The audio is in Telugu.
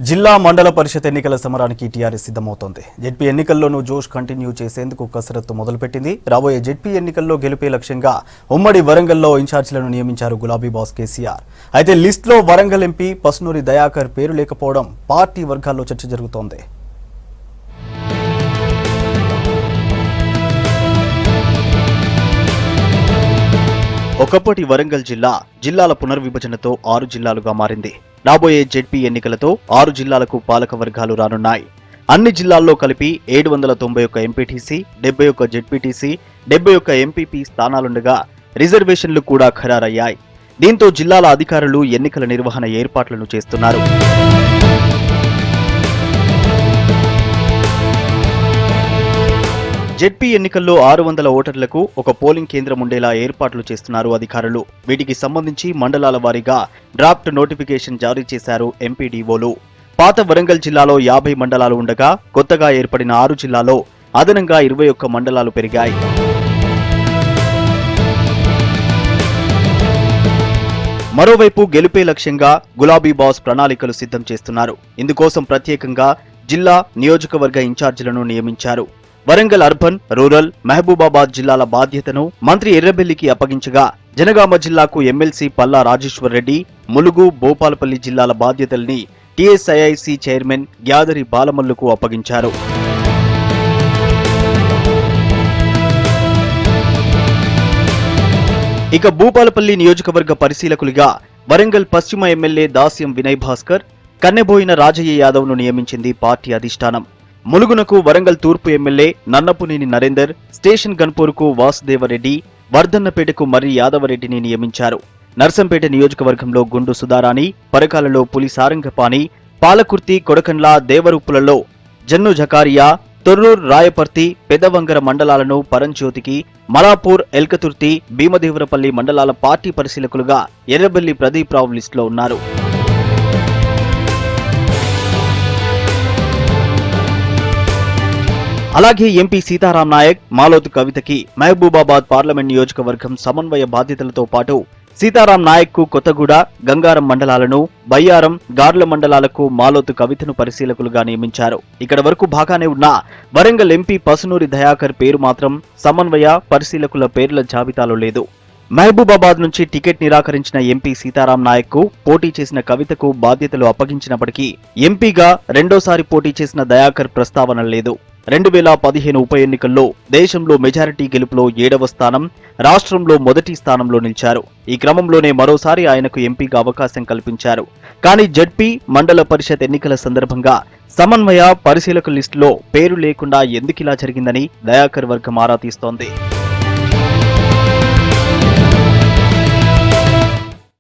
జిల్లా మండల పరిషత్ ఎన్నికల సమరానికి టీఆర్ఎస్ సిద్ధమవుతోంది. జెడ్పీ ఎన్నికల్లోనూ జోష్ కంటిన్యూ చేసేందుకు కసరత్తు మొదలుపెట్టింది. రాబోయే జెడ్పీ ఎన్నికల్లో గెలిపే లక్ష్యంగా ఉమ్మడి వరంగల్లో ఇన్ఛార్జీలను నియమించారు గులాబీ బాస్ కేసీఆర్. అయితే లిస్టులో వరంగల్ ఎంపీ పసునూరి దయాకర్ పేరు లేకపోవడం పార్టీ వర్గాల్లో చర్చ జరుగుతోంది. ఒకప్పటి వరంగల్ జిల్లాల పునర్విభజనతో 6 జిల్లాలుగా మారింది. రాబోయే జెడ్పీ ఎన్నికలతో 6 జిల్లాలకు పాలక వర్గాలు రానున్నాయి. అన్ని జిల్లాల్లో కలిపి 791 ఎంపీటీసీ, 71 జెడ్పీటీసీ, 71 ఎంపీపీ స్థానాలుండగా రిజర్వేషన్లు కూడా ఖరారయ్యాయి. దీంతో జిల్లాల అధికారులు ఎన్నికల నిర్వహణ ఏర్పాట్లను చేస్తున్నారు. జెడ్పీ ఎన్నికల్లో 600 ఓటర్లకు ఒక పోలింగ్ కేంద్రం ఉండేలా ఏర్పాట్లు చేస్తున్నారు అధికారులు. వీటికి సంబంధించి మండలాల వారీగా డ్రాఫ్ట్ నోటిఫికేషన్ జారీ చేశారు ఎంపీడీఓలు. పాత వరంగల్ జిల్లాలో 50 మండలాలు ఉండగా కొత్తగా ఏర్పడిన 6 జిల్లాలో అదనంగా 21 మండలాలు పెరిగాయి. మరోవైపు గెలుపే లక్ష్యంగా గులాబీ బాస్ ప్రణాళికలు సిద్ధం చేస్తున్నారు. ఇందుకోసం ప్రత్యేకంగా జిల్లా నియోజకవర్గ ఇన్ఛార్జీలను నియమించారు. వరంగల్ అర్బన్, రూరల్, మహబూబాబాద్ జిల్లాల బాధ్యతను మంత్రి ఎర్రబెల్లికి అప్పగించగా జనగామ జిల్లాకు ఎమ్మెల్సీ పల్లా రాజేశ్వర్ రెడ్డి, ములుగు, భూపాలపల్లి జిల్లాల బాధ్యతల్ని టీఎస్ఐఐసి చైర్మన్ గ్యాదరి బాలమల్లుకు అప్పగించారు. ఇక భూపాలపల్లి నియోజకవర్గ పరిశీలకులుగా వరంగల్ పశ్చిమ ఎమ్మెల్యే దాస్యం వినయ్ భాస్కర్, కన్నెబోయిన రాజయ్య యాదవ్ను నియమించింది పార్టీ అధిష్టానం. ములుగునకు వరంగల్ తూర్పు ఎమ్మెల్యే నన్నపునేని నరేందర్, స్టేషన్ గన్పూర్కు వాసుదేవరెడ్డి, వర్ధన్నపేటకు మర్రి యాదవరెడ్డిని నియమించారు. నర్సంపేట నియోజకవర్గంలో గుండు సుధారాణి, పరకాలలో పులి సారంగపాణి, పాలకుర్తి, కొడకండ్ల, దేవరూపులలో జన్ను జకారియా, తొర్రూర్, రాయపర్తి, పెదవంగర మండలాలను పరంజ్యోతికి, మలాపూర్, ఎల్కతుర్తి, భీమదేవరపల్లి మండలాల పార్టీ పరిశీలకులుగా ఎర్రబెల్లి ప్రదీప్ రావు లిస్టులో ఉన్నారు. అలాగే ఎంపీ సీతారాం నాయక్, మాలోతు కవితకి మహబూబాబాద్ పార్లమెంట్ నియోజకవర్గం సమన్వయ బాధ్యతలతో పాటు సీతారాం నాయక్ కు కొత్తగూడ, గంగారం మండలాలను, బయ్యారం, గార్ల మండలాలకు మాలోతు కవితను పరిశీలకులుగా నియమించారు. ఇక్కడ వరకు బాగానే ఉన్న వరంగల్ ఎంపీ పసునూరి దయాకర్ పేరు మాత్రం సమన్వయ పరిశీలకుల పేర్ల జాబితాలో లేదు. మహబూబాబాద్ నుంచి టికెట్ నిరాకరించిన ఎంపీ సీతారాం నాయక్ కు పోటీ చేసిన కవితకు బాధ్యతలు అప్పగించినప్పటికీ ఎంపీగా రెండోసారి పోటీ చేసిన దయాకర్ ప్రస్తావన లేదు. 2015 ఉప ఎన్నికల్లో దేశంలో మెజారిటీ గెలుపులో 7వ స్థానం, రాష్ట్రంలో మొదటి స్థానంలో నిలిచారు. ఈ క్రమంలోనే మరోసారి ఆయనకు ఎంపీగా అవకాశం కల్పించారు. కానీ జెడ్పీ, మండల పరిషత్ ఎన్నికల సందర్భంగా సమన్వయ పరిశీలకుల లిస్టులో పేరు లేకుండా ఎందుకిలా జరిగిందని దయాకర్ వర్గం ఆరా తీస్తోంది.